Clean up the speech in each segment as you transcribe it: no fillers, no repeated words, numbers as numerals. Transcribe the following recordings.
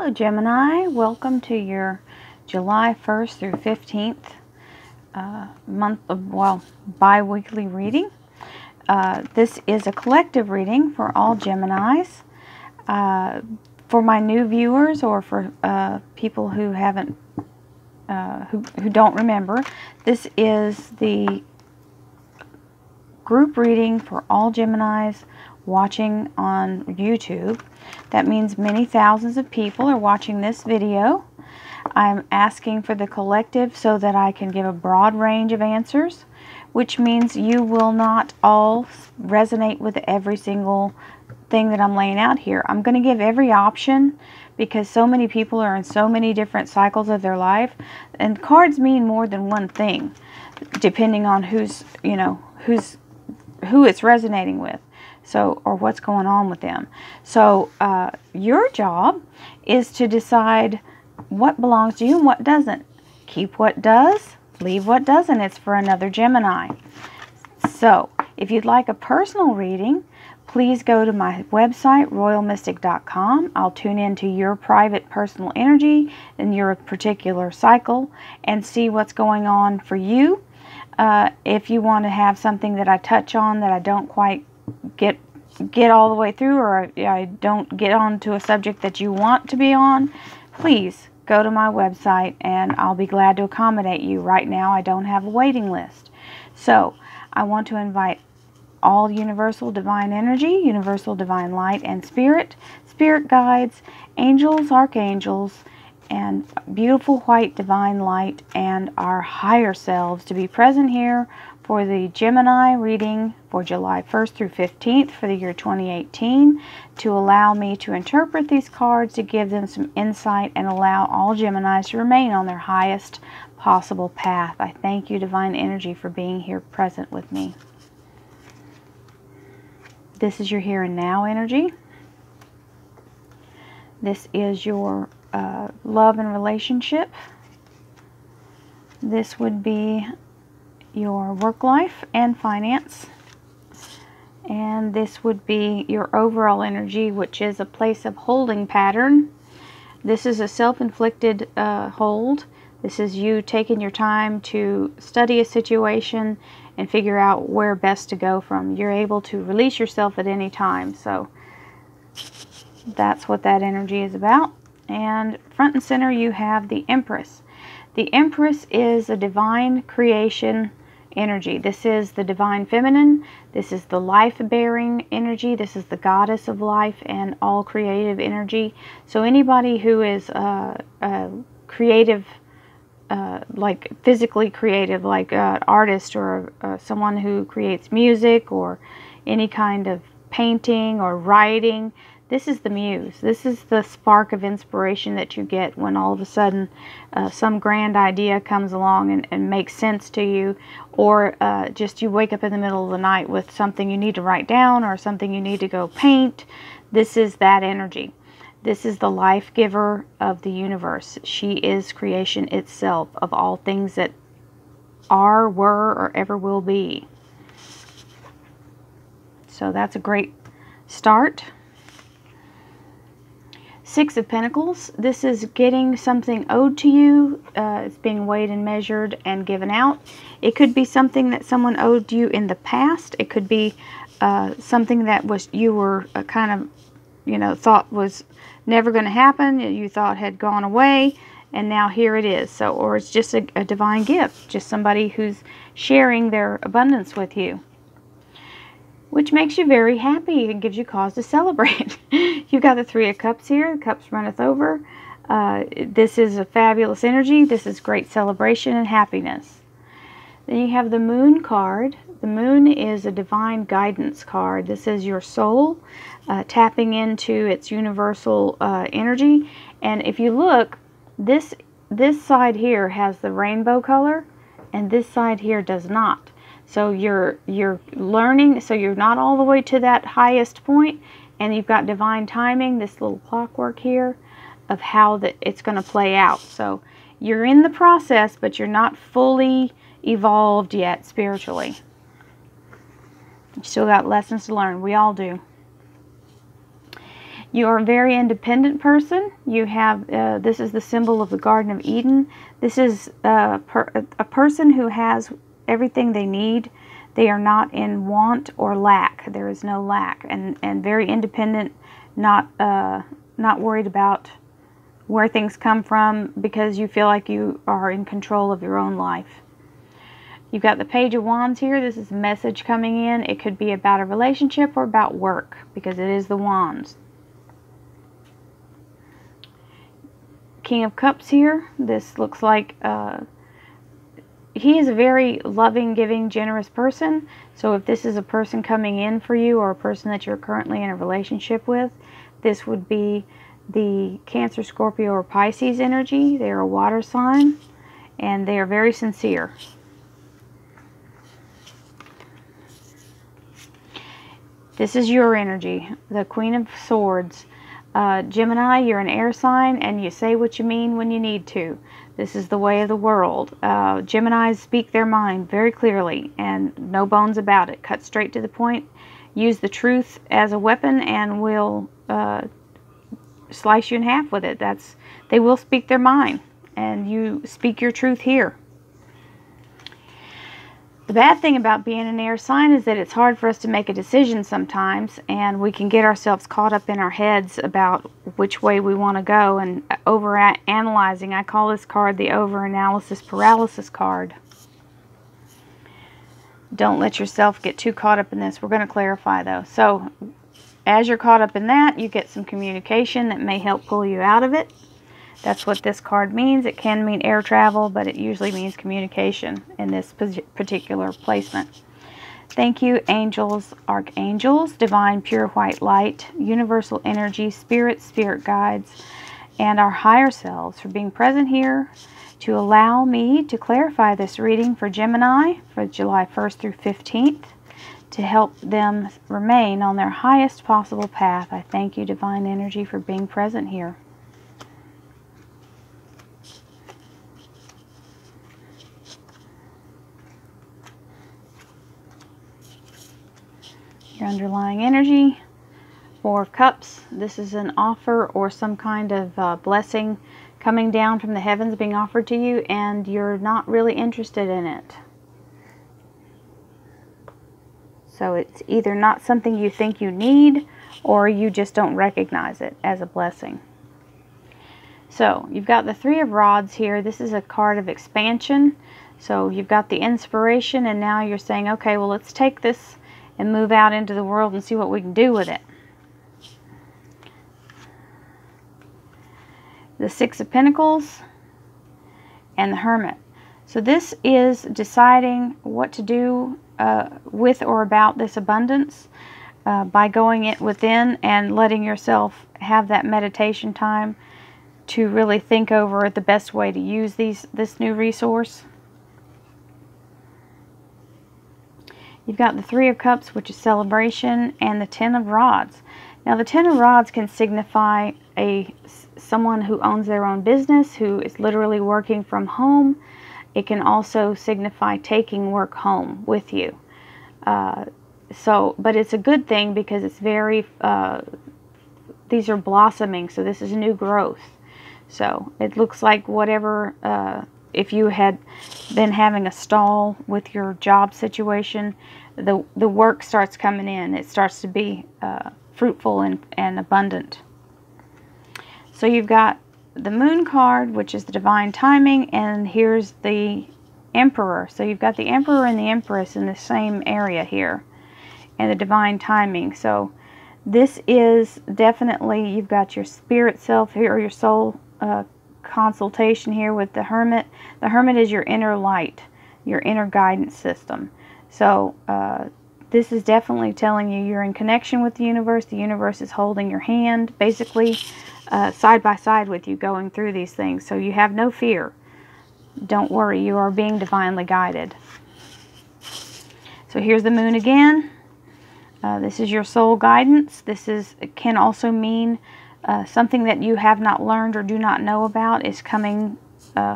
Hello Gemini, welcome to your July 1st through 15th month of, bi-weekly reading. This is a collective reading for all Geminis. For my new viewers or for people who haven't, who don't remember, this is the group reading for all Geminis watching on YouTube. That means many thousands of people are watching this video. I'm asking for the collective so that I can give a broad range of answers, which means you will not all resonate with every single thing that I'm laying out here. I'm going to give every option because so many people are in so many different cycles of their life, and cards mean more than one thing depending on who it's resonating with. So, or what's going on with them. So, your job is to decide what belongs to you and what doesn't. Keep what does, leave what doesn't. It's for another Gemini. So, if you'd like a personal reading, please go to my website, royalmystic.com. I'll tune into your private personal energy in your particular cycle and see what's going on for you. If you want to have something that I touch on that I don't quite get all the way through, or I don't get on to a subject that you want to be on, please go to my website and I'll be glad to accommodate you. Right now I don't have a waiting list. So I want to invite all universal divine energy, universal divine light and spirit guides, angels, archangels, and beautiful white divine light and our higher selves to be present here for the Gemini reading for July 1st through 15th for the year 2018, to allow me to interpret these cards, to give them some insight, and allow all Geminis to remain on their highest possible path. I thank you, divine energy, for being here present with me. This is your here and now energy. This is your love and relationship. This would be your work life and finance. And this would be your overall energy, which is a place of holding pattern. This is a self-inflicted hold. This is you taking your time to study a situation and figure out where best to go from. You're able to release yourself at any time. So that's what that energy is about. And front and center you have the Empress. The Empress is a divine creation energy. This is the divine feminine. This is the life-bearing energy. This is the goddess of life and all creative energy. So anybody who is creative, like physically creative, like an artist or someone who creates music or any kind of painting or writing, this is the muse. This is the spark of inspiration that you get when all of a sudden some grand idea comes along and makes sense to you, or just you wake up in the middle of the night with something you need to write down or something you need to go paint. This is that energy. This is the life giver of the universe. She is creation itself of all things that are, were, or ever will be. So that's a great start. Six of Pentacles. This is getting something owed to you. It's being weighed and measured and given out. It could be something that someone owed you in the past. It could be something that you were kind of, thought was never going to happen. You thought had gone away, and now here it is. So, or it's just a divine gift. Just somebody who's sharing their abundance with you, which makes you very happy and gives you cause to celebrate. You've got the Three of Cups here. The cups runneth over. This is a fabulous energy. This is great celebration and happiness. Then you have the Moon card. The Moon is a divine guidance card. This is your soul tapping into its universal energy. And if you look, this side here has the rainbow color, and this side here does not. So you're learning, so you're not all the way to that highest point, and you've got divine timing, this little clockwork here, of how it's going to play out. So you're in the process, but you're not fully evolved yet spiritually. You still got lessons to learn. We all do. You are a very independent person. You have, this is the symbol of the Garden of Eden. This is a person who has everything they need. They are not in want or lack. There is no lack, and very independent, not worried about where things come from, because you feel like you are in control of your own life. You've got the Page of Wands here. This is a message coming in. It could be about a relationship or about work, because it is the Wands. King of Cups here. This looks like he is a very loving, giving, generous person. So if this is a person coming in for you, or a person that you're currently in a relationship with, this would be the Cancer, Scorpio, or Pisces energy. They are a water sign, and they are very sincere. This is your energy, the Queen of Swords. Gemini, you're an air sign, and you say what you mean when you need to. This is the way of the world. Geminis speak their mind very clearly, and no bones about it. Cut straight to the point. Use the truth as a weapon, and will slice you in half with it. They will speak their mind, and you speak your truth here. The bad thing about being an air sign is that it's hard for us to make a decision sometimes, and we can get ourselves caught up in our heads about which way we want to go, and over-analyzing. I call this card the over-analysis paralysis card. Don't let yourself get too caught up in this. We're going to clarify, though. So, as you're caught up in that, you get some communication that may help pull you out of it. That's what this card means. It can mean air travel, but it usually means communication in this particular placement. Thank you, angels, archangels, divine pure white light, universal energy, spirit guides, and our higher selves for being present here to allow me to clarify this reading for Gemini for July 1st through 15th to help them remain on their highest possible path. I thank you, divine energy, for being present here. Your underlying energy, 4 of Cups. This is an offer or some kind of blessing coming down from the heavens being offered to you, and you're not really interested in it. So it's either not something you think you need, or you just don't recognize it as a blessing. So you've got the 3 of Rods here. This is a card of expansion. So you've got the inspiration, and now you're saying, okay, well, let's take this and move out into the world and see what we can do with it. The 6 of Pentacles and the Hermit. So this is deciding what to do with or about this abundance by going it within and letting yourself have that meditation time to really think over the best way to use this new resource. You've got the 3 of Cups, which is celebration, and the 10 of Rods. Now, the 10 of Rods can signify someone who owns their own business, who is literally working from home. It can also signify taking work home with you. But it's a good thing, because it's very, these are blossoming, so this is new growth. So it looks like whatever, if you had been having a stall with your job situation, the work starts coming in. It starts to be fruitful and abundant. So you've got the Moon card, which is the divine timing, and here's the Emperor. So you've got the Emperor and the Empress in the same area here, and the divine timing. So this is definitely, you've got your spirit self here, or your soul consultation here with the Hermit. The Hermit is your inner light, your inner guidance system. So this is definitely telling you you're in connection with the universe. The universe is holding your hand, basically side by side with you, going through these things. So you have no fear. Don't worry, you are being divinely guided. So here's the Moon again. This is your soul guidance. It can also mean something that you have not learned or do not know about is coming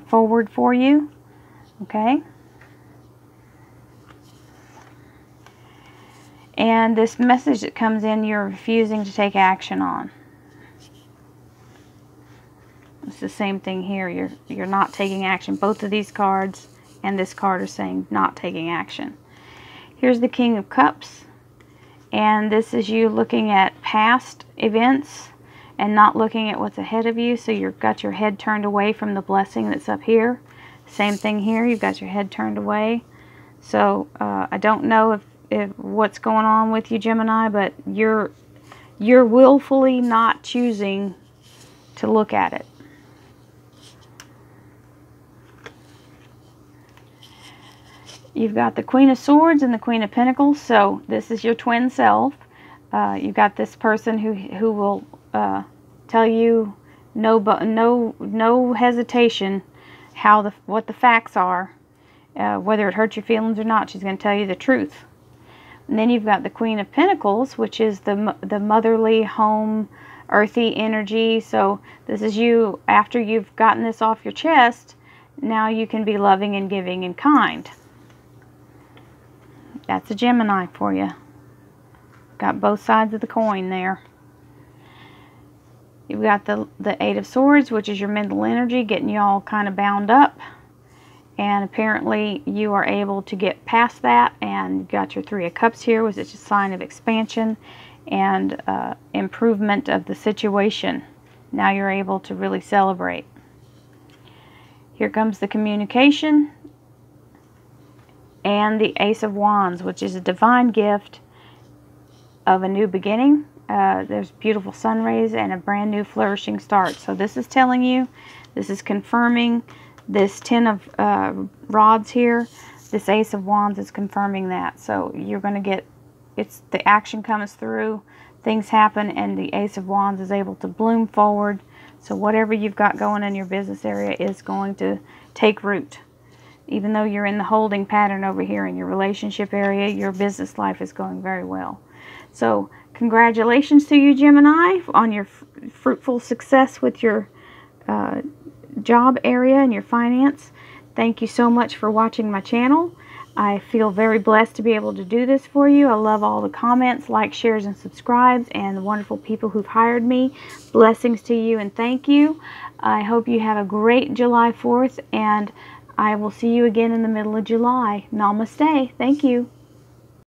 forward for you. Okay? And this message that comes in, you're refusing to take action on. It's the same thing here. You're not taking action. Both of these cards and this card are saying not taking action. Here's the King of Cups, and this is you looking at past events and not looking at what's ahead of you. So you've got your head turned away from the blessing that's up here. Same thing here. You've got your head turned away. So I don't know if what's going on with you, Gemini, but you're willfully not choosing to look at it. You've got the Queen of Swords and the Queen of Pentacles. So this is your twin self. You've got this person who will tell you no hesitation what the facts are, whether it hurts your feelings or not. She's going to tell you the truth. And then you've got the Queen of Pentacles, which is the motherly, home, earthy energy. So this is you after you've gotten this off your chest. Now you can be loving and giving and kind. That's a Gemini for you. Got both sides of the coin there. You've got the Eight of Swords, which is your mental energy, getting you all kind of bound up. And apparently you are able to get past that. And you've got your Three of Cups here, which is a sign of expansion and improvement of the situation. Now you're able to really celebrate. Here comes the communication. And the Ace of Wands, which is a divine gift of a new beginning. There's beautiful sun rays and a brand new flourishing start. So this is telling you, this is confirming this 10 of rods here. This Ace of Wands is confirming that. So you're going to get, the action comes through, things happen, and the Ace of Wands is able to bloom forward. So whatever you've got going in your business area is going to take root. Even though you're in the holding pattern over here in your relationship area, your business life is going very well. So congratulations to you, Gemini, on your fruitful success with your job area and your finance. Thank you so much for watching my channel. I feel very blessed to be able to do this for you. I love all the comments, likes, shares, and subscribes, and the wonderful people who've hired me. Blessings to you and thank you. I hope you have a great July 4th, and I will see you again in the middle of July. Namaste. Thank you.